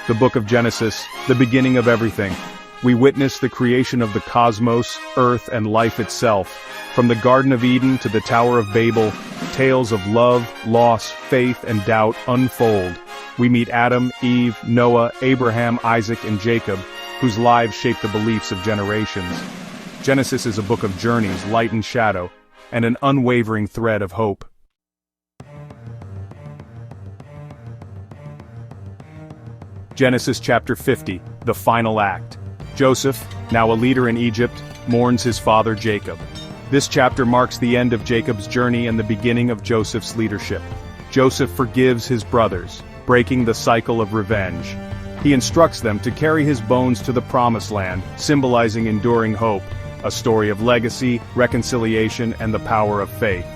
The book of Genesis, the beginning of everything. We witness the creation of the cosmos, earth, and life itself. From the Garden of Eden to the Tower of Babel, tales of love, loss, faith, and doubt unfold. We meet Adam, Eve, Noah, Abraham, Isaac, and Jacob, whose lives shape the beliefs of generations. Genesis is a book of journeys, light and shadow, and an unwavering thread of hope. Genesis chapter 50, the final act. Joseph, now a leader in Egypt, mourns his father Jacob. This chapter marks the end of Jacob's journey and the beginning of Joseph's leadership. Joseph forgives his brothers, breaking the cycle of revenge. He instructs them to carry his bones to the promised land, symbolizing enduring hope, a story of legacy, reconciliation, and the power of faith.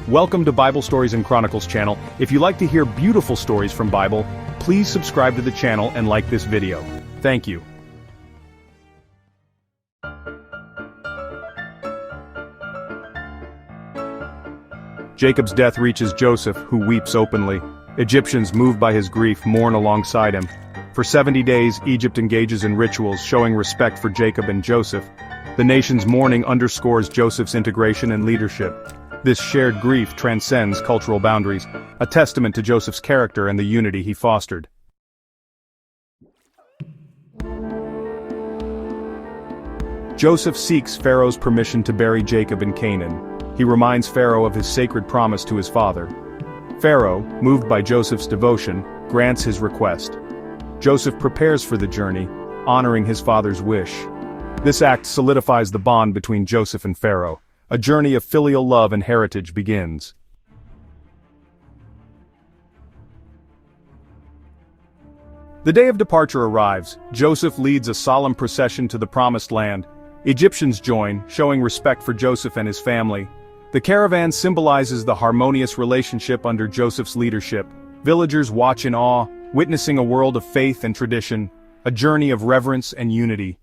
Welcome to Bible Stories and Chronicles channel. If you like to hear beautiful stories from Bible, please subscribe to the channel and like this video. Thank you. Jacob's death reaches Joseph, who weeps openly. Egyptians, moved by his grief, mourn alongside him. For 70 days, Egypt engages in rituals showing respect for Jacob and Joseph. The nation's mourning underscores Joseph's integration and leadership. This shared grief transcends cultural boundaries, a testament to Joseph's character and the unity he fostered. Joseph seeks Pharaoh's permission to bury Jacob in Canaan. He reminds Pharaoh of his sacred promise to his father. Pharaoh, moved by Joseph's devotion, grants his request. Joseph prepares for the journey, honoring his father's wish. This act solidifies the bond between Joseph and Pharaoh. A journey of filial love and heritage begins. The day of departure arrives. Joseph leads a solemn procession to the promised land. Egyptians join, showing respect for Joseph and his family. The caravan symbolizes the harmonious relationship under Joseph's leadership. Villagers watch in awe, witnessing a world of faith and tradition, a journey of reverence and unity.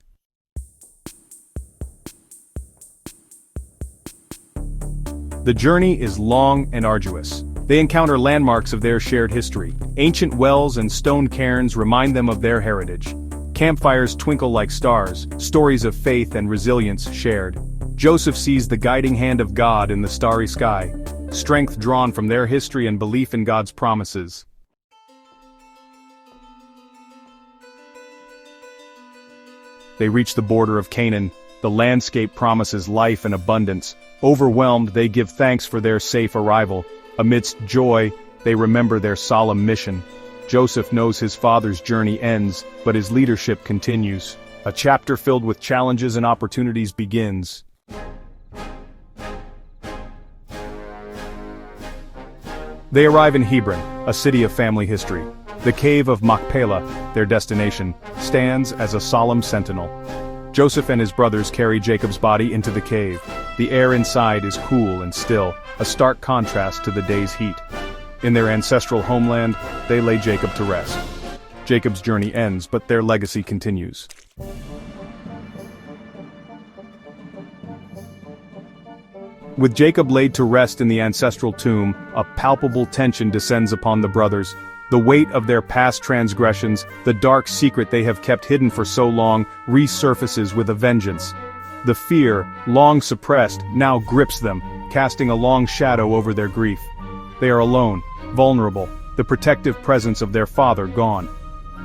The journey is long and arduous. They encounter landmarks of their shared history. Ancient wells and stone cairns remind them of their heritage. Campfires twinkle like stars, stories of faith and resilience shared. Joseph sees the guiding hand of God in the starry sky, strength drawn from their history and belief in God's promises. They reach the border of Canaan. The landscape promises life and abundance. Overwhelmed, they give thanks for their safe arrival. Amidst joy, they remember their solemn mission. Joseph knows his father's journey ends, but his leadership continues. A chapter filled with challenges and opportunities begins. They arrive in Hebron, a city of family history. The cave of Machpelah, their destination, stands as a solemn sentinel. Joseph and his brothers carry Jacob's body into the cave. The air inside is cool and still, a stark contrast to the day's heat. In their ancestral homeland, they lay Jacob to rest. Jacob's journey ends, but their legacy continues. With Jacob laid to rest in the ancestral tomb, a palpable tension descends upon the brothers. The weight of their past transgressions, the dark secret they have kept hidden for so long, resurfaces with a vengeance. The fear, long suppressed, now grips them, casting a long shadow over their grief. They are alone, vulnerable, the protective presence of their father gone.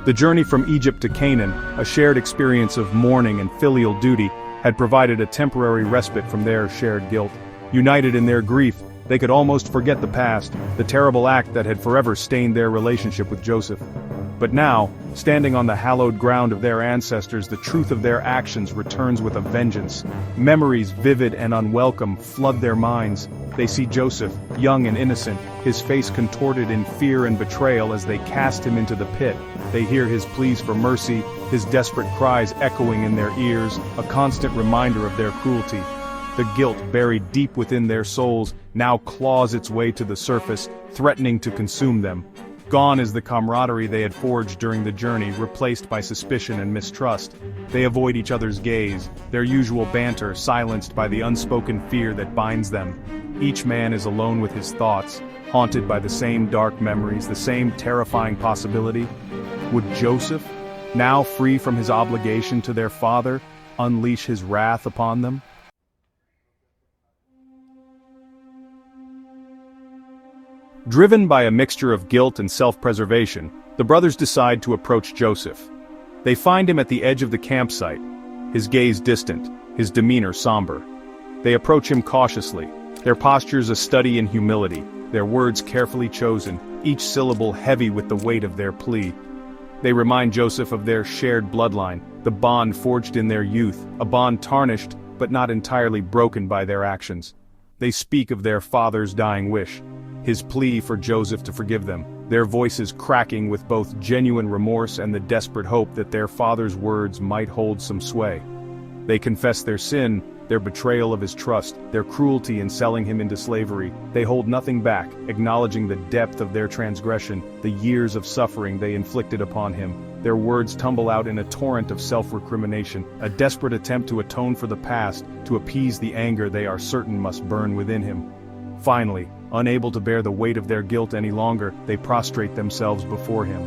The journey from Egypt to Canaan, a shared experience of mourning and filial duty, had provided a temporary respite from their shared guilt. United in their grief, they could almost forget the past, the terrible act that had forever stained their relationship with Joseph. But now, standing on the hallowed ground of their ancestors, the truth of their actions returns with a vengeance. Memories vivid and unwelcome flood their minds. They see Joseph, young and innocent, his face contorted in fear and betrayal as they cast him into the pit. They hear his pleas for mercy, his desperate cries echoing in their ears, a constant reminder of their cruelty. The guilt buried deep within their souls now claws its way to the surface, threatening to consume them. Gone is the camaraderie they had forged during the journey, replaced by suspicion and mistrust. They avoid each other's gaze, their usual banter silenced by the unspoken fear that binds them. Each man is alone with his thoughts, haunted by the same dark memories, the same terrifying possibility? Would Joseph, now free from his obligation to their father, unleash his wrath upon them? Driven by a mixture of guilt and self-preservation, the brothers decide to approach Joseph. They find him at the edge of the campsite, his gaze distant, his demeanor somber. They approach him cautiously, their postures a study in humility, their words carefully chosen, each syllable heavy with the weight of their plea. They remind Joseph of their shared bloodline, the bond forged in their youth, a bond tarnished but not entirely broken by their actions. They speak of their father's dying wish, his plea for Joseph to forgive them, their voices cracking with both genuine remorse and the desperate hope that their father's words might hold some sway. They confess their sin, their betrayal of his trust, their cruelty in selling him into slavery. They hold nothing back, acknowledging the depth of their transgression, the years of suffering they inflicted upon him. Their words tumble out in a torrent of self-recrimination, a desperate attempt to atone for the past, to appease the anger they are certain must burn within him. Finally, unable to bear the weight of their guilt any longer, they prostrate themselves before him.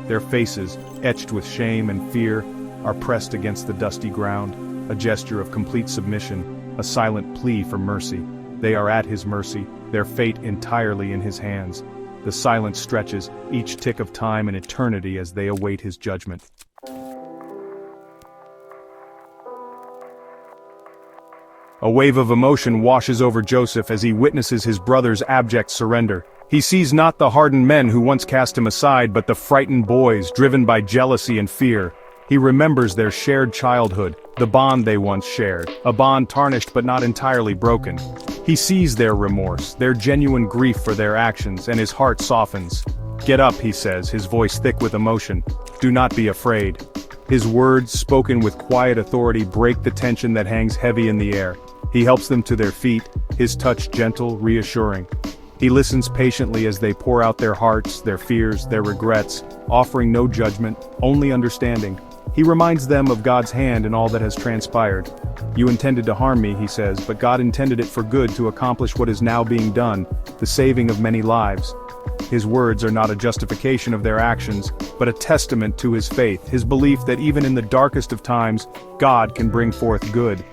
Their faces, etched with shame and fear, are pressed against the dusty ground, a gesture of complete submission, a silent plea for mercy. They are at his mercy, their fate entirely in his hands. The silence stretches, each tick of time an eternity as they await his judgment. A wave of emotion washes over Joseph as he witnesses his brother's abject surrender. He sees not the hardened men who once cast him aside, but the frightened boys driven by jealousy and fear. He remembers their shared childhood, the bond they once shared, a bond tarnished but not entirely broken. He sees their remorse, their genuine grief for their actions, and his heart softens. "Get up," he says, his voice thick with emotion. "Do not be afraid." His words, spoken with quiet authority, break the tension that hangs heavy in the air. He helps them to their feet, his touch gentle, reassuring. He listens patiently as they pour out their hearts, their fears, their regrets, offering no judgment, only understanding. He reminds them of God's hand in all that has transpired. "You intended to harm me," he says, "but God intended it for good to accomplish what is now being done, the saving of many lives." His words are not a justification of their actions, but a testament to his faith, his belief that even in the darkest of times, God can bring forth good.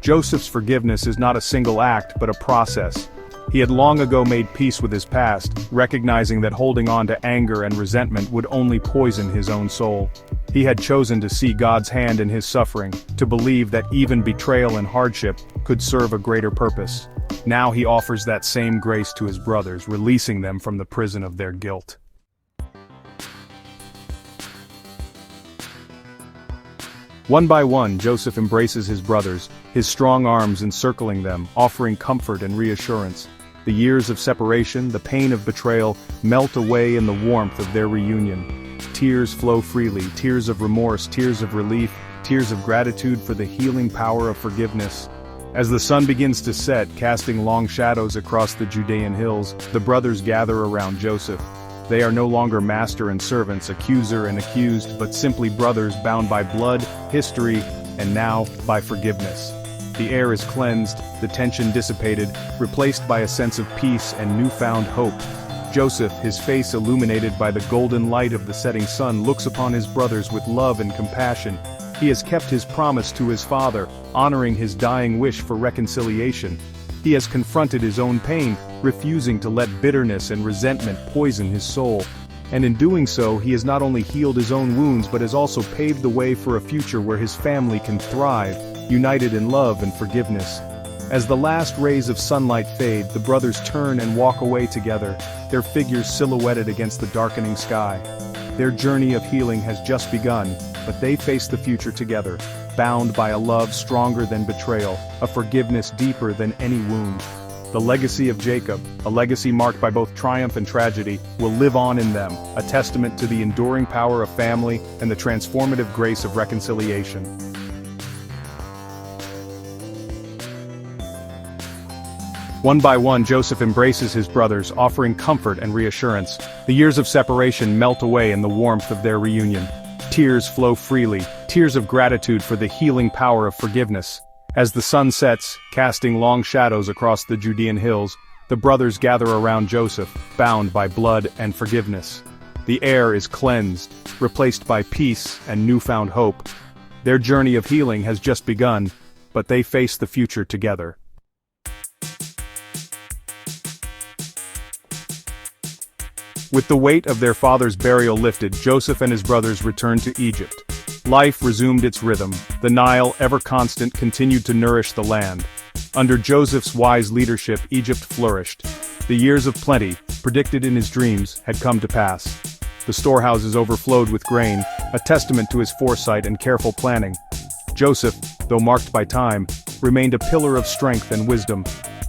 Joseph's forgiveness is not a single act, but a process. He had long ago made peace with his past, recognizing that holding on to anger and resentment would only poison his own soul. He had chosen to see God's hand in his suffering, to believe that even betrayal and hardship could serve a greater purpose. Now he offers that same grace to his brothers, releasing them from the prison of their guilt. One by one, Joseph embraces his brothers, his strong arms encircling them, offering comfort and reassurance. The years of separation, the pain of betrayal, melt away in the warmth of their reunion. Tears flow freely, tears of remorse, tears of relief, tears of gratitude for the healing power of forgiveness. As the sun begins to set, casting long shadows across the Judean hills, the brothers gather around Joseph. They are no longer master and servants, accuser and accused, but simply brothers bound by blood, history, and now, by forgiveness. The air is cleansed, the tension dissipated, replaced by a sense of peace and newfound hope. Joseph, his face illuminated by the golden light of the setting sun, looks upon his brothers with love and compassion. He has kept his promise to his father, honoring his dying wish for reconciliation. He has confronted his own pain, refusing to let bitterness and resentment poison his soul. And in doing so, he has not only healed his own wounds but has also paved the way for a future where his family can thrive, united in love and forgiveness. As the last rays of sunlight fade, the brothers turn and walk away together, their figures silhouetted against the darkening sky. Their journey of healing has just begun, but they face the future together, bound by a love stronger than betrayal, a forgiveness deeper than any wound. The legacy of Jacob, a legacy marked by both triumph and tragedy, will live on in them, a testament to the enduring power of family and the transformative grace of reconciliation. One by one, Joseph embraces his brothers, offering comfort and reassurance. The years of separation melt away in the warmth of their reunion. Tears flow freely, tears of gratitude for the healing power of forgiveness. As the sun sets, casting long shadows across the Judean hills, the brothers gather around Joseph, bound by blood and forgiveness. The air is cleansed, replaced by peace and newfound hope. Their journey of healing has just begun, but they face the future together. With the weight of their father's burial lifted, Joseph and his brothers returned to Egypt. Life resumed its rhythm. The Nile, ever constant, continued to nourish the land. Under Joseph's wise leadership, Egypt flourished. The years of plenty, predicted in his dreams, had come to pass. The storehouses overflowed with grain, a testament to his foresight and careful planning. Joseph, though marked by time, remained a pillar of strength and wisdom.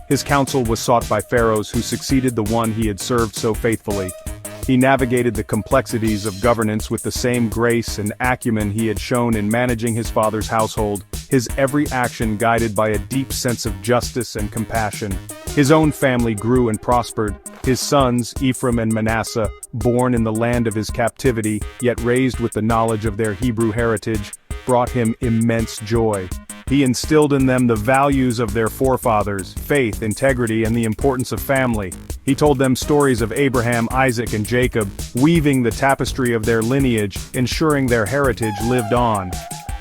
His counsel was sought by pharaohs who succeeded the one he had served so faithfully. He navigated the complexities of governance with the same grace and acumen he had shown in managing his father's household, his every action guided by a deep sense of justice and compassion. His own family grew and prospered, his sons, Ephraim and Manasseh, born in the land of his captivity, yet raised with the knowledge of their Hebrew heritage, brought him immense joy. He instilled in them the values of their forefathers, faith, integrity, and the importance of family. He told them stories of Abraham, Isaac, and Jacob, weaving the tapestry of their lineage, ensuring their heritage lived on.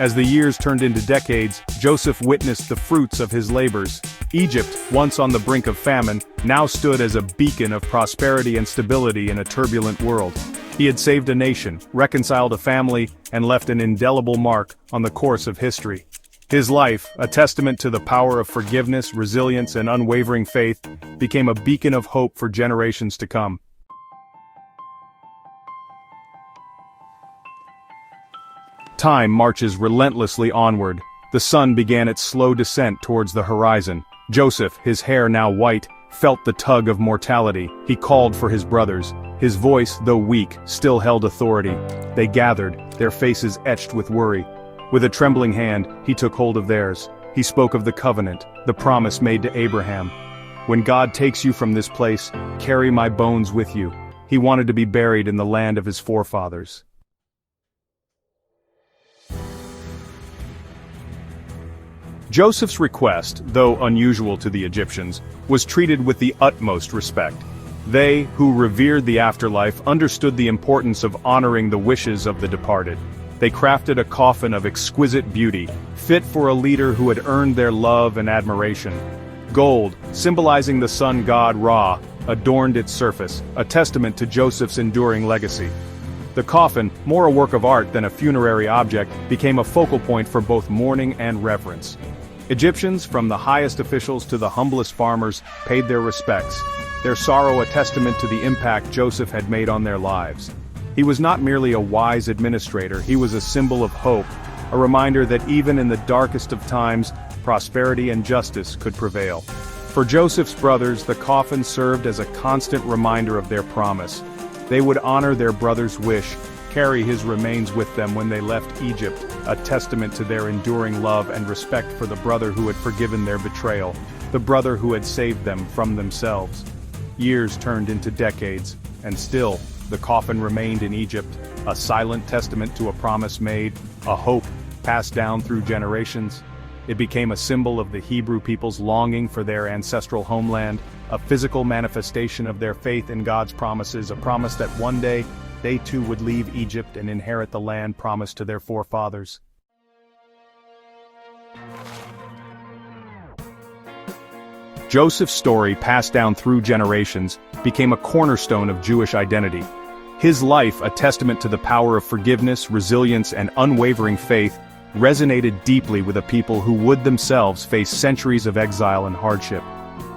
As the years turned into decades, Joseph witnessed the fruits of his labors. Egypt, once on the brink of famine, now stood as a beacon of prosperity and stability in a turbulent world. He had saved a nation, reconciled a family, and left an indelible mark on the course of history. His life, a testament to the power of forgiveness, resilience, and unwavering faith, became a beacon of hope for generations to come. Time marches relentlessly onward. The sun began its slow descent towards the horizon. Joseph, his hair now white, felt the tug of mortality. He called for his brothers. His voice, though weak, still held authority. They gathered, their faces etched with worry. With a trembling hand, he took hold of theirs. He spoke of the covenant, the promise made to Abraham. When God takes you from this place, carry my bones with you. He wanted to be buried in the land of his forefathers. Joseph's request, though unusual to the Egyptians, was treated with the utmost respect. They, who revered the afterlife, understood the importance of honoring the wishes of the departed. They crafted a coffin of exquisite beauty, fit for a leader who had earned their love and admiration. Gold, symbolizing the sun god Ra, adorned its surface, a testament to Joseph's enduring legacy. The coffin, more a work of art than a funerary object, became a focal point for both mourning and reverence. Egyptians, from the highest officials to the humblest farmers, paid their respects, their sorrow a testament to the impact Joseph had made on their lives. He was not merely a wise administrator, he was a symbol of hope, a reminder that even in the darkest of times, prosperity and justice could prevail. For Joseph's brothers, the coffin served as a constant reminder of their promise. They would honor their brother's wish, carry his remains with them when they left Egypt, a testament to their enduring love and respect for the brother who had forgiven their betrayal, the brother who had saved them from themselves. Years turned into decades, and still, the coffin remained in Egypt, a silent testament to a promise made, a hope passed down through generations. It became a symbol of the Hebrew people's longing for their ancestral homeland, a physical manifestation of their faith in God's promises, a promise that one day, they too would leave Egypt and inherit the land promised to their forefathers. Joseph's story, passed down through generations, became a cornerstone of Jewish identity. His life, a testament to the power of forgiveness, resilience, and unwavering faith, resonated deeply with a people who would themselves face centuries of exile and hardship.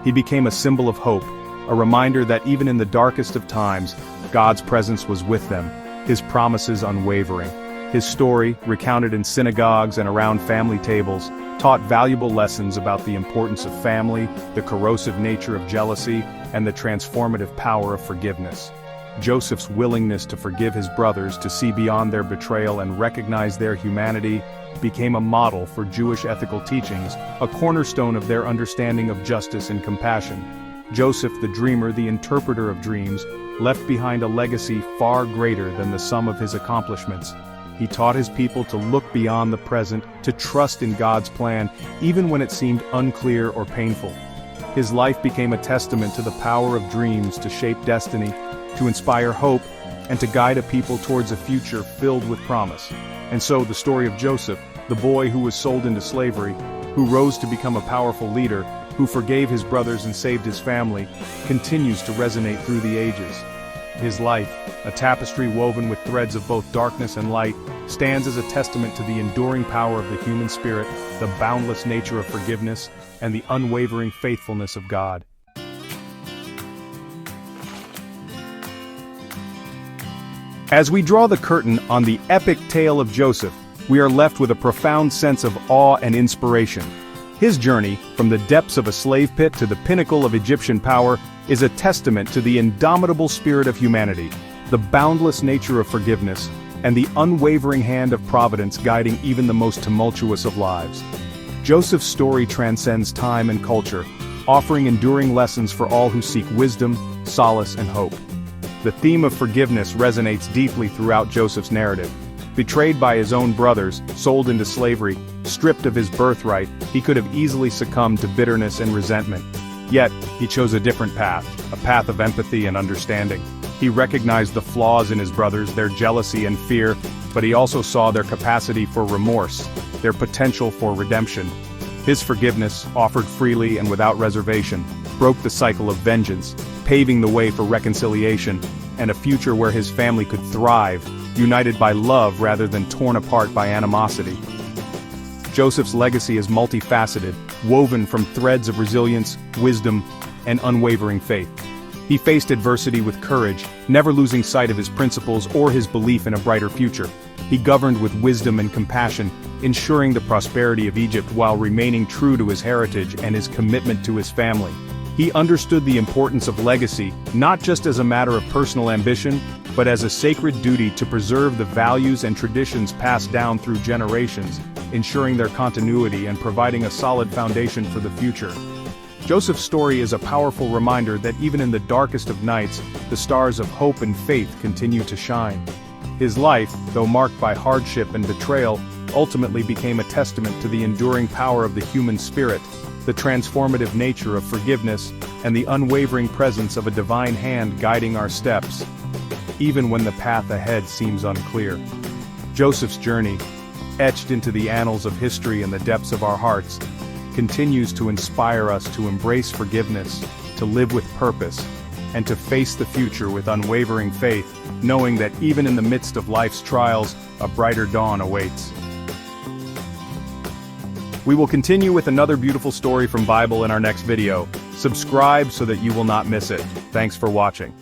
He became a symbol of hope, a reminder that even in the darkest of times, God's presence was with them, his promises unwavering. His story, recounted in synagogues and around family tables, taught valuable lessons about the importance of family, the corrosive nature of jealousy, and the transformative power of forgiveness. Joseph's willingness to forgive his brothers, to see beyond their betrayal and recognize their humanity, became a model for Jewish ethical teachings, a cornerstone of their understanding of justice and compassion. Joseph, the dreamer, the interpreter of dreams, left behind a legacy far greater than the sum of his accomplishments. He taught his people to look beyond the present, to trust in God's plan, even when it seemed unclear or painful. His life became a testament to the power of dreams to shape destiny, to inspire hope, and to guide a people towards a future filled with promise. And so the story of Joseph, the boy who was sold into slavery, who rose to become a powerful leader, who forgave his brothers and saved his family, continues to resonate through the ages. His life, a tapestry woven with threads of both darkness and light, stands as a testament to the enduring power of the human spirit, the boundless nature of forgiveness, and the unwavering faithfulness of God. As we draw the curtain on the epic tale of Joseph, we are left with a profound sense of awe and inspiration. His journey, from the depths of a slave pit to the pinnacle of Egyptian power, is a testament to the indomitable spirit of humanity, the boundless nature of forgiveness, and the unwavering hand of providence guiding even the most tumultuous of lives. Joseph's story transcends time and culture, offering enduring lessons for all who seek wisdom, solace, and hope. The theme of forgiveness resonates deeply throughout Joseph's narrative. Betrayed by his own brothers, sold into slavery, stripped of his birthright, he could have easily succumbed to bitterness and resentment. Yet, he chose a different path, a path of empathy and understanding. He recognized the flaws in his brothers, their jealousy and fear, but he also saw their capacity for remorse, their potential for redemption. His forgiveness, offered freely and without reservation, broke the cycle of vengeance, paving the way for reconciliation, and a future where his family could thrive, united by love rather than torn apart by animosity. Joseph's legacy is multifaceted, woven from threads of resilience, wisdom, and unwavering faith. He faced adversity with courage, never losing sight of his principles or his belief in a brighter future. He governed with wisdom and compassion, ensuring the prosperity of Egypt while remaining true to his heritage and his commitment to his family. He understood the importance of legacy, not just as a matter of personal ambition, but as a sacred duty to preserve the values and traditions passed down through generations, ensuring their continuity and providing a solid foundation for the future. Joseph's story is a powerful reminder that even in the darkest of nights, the stars of hope and faith continue to shine. His life, though marked by hardship and betrayal, ultimately became a testament to the enduring power of the human spirit, the transformative nature of forgiveness, and the unwavering presence of a divine hand guiding our steps, even when the path ahead seems unclear. Joseph's journey, etched into the annals of history and the depths of our hearts, continues to inspire us to embrace forgiveness, to live with purpose, and to face the future with unwavering faith, knowing that even in the midst of life's trials, a brighter dawn awaits. We will continue with another beautiful story from Bible in our next video. Subscribe so that you will not miss it. Thanks for watching.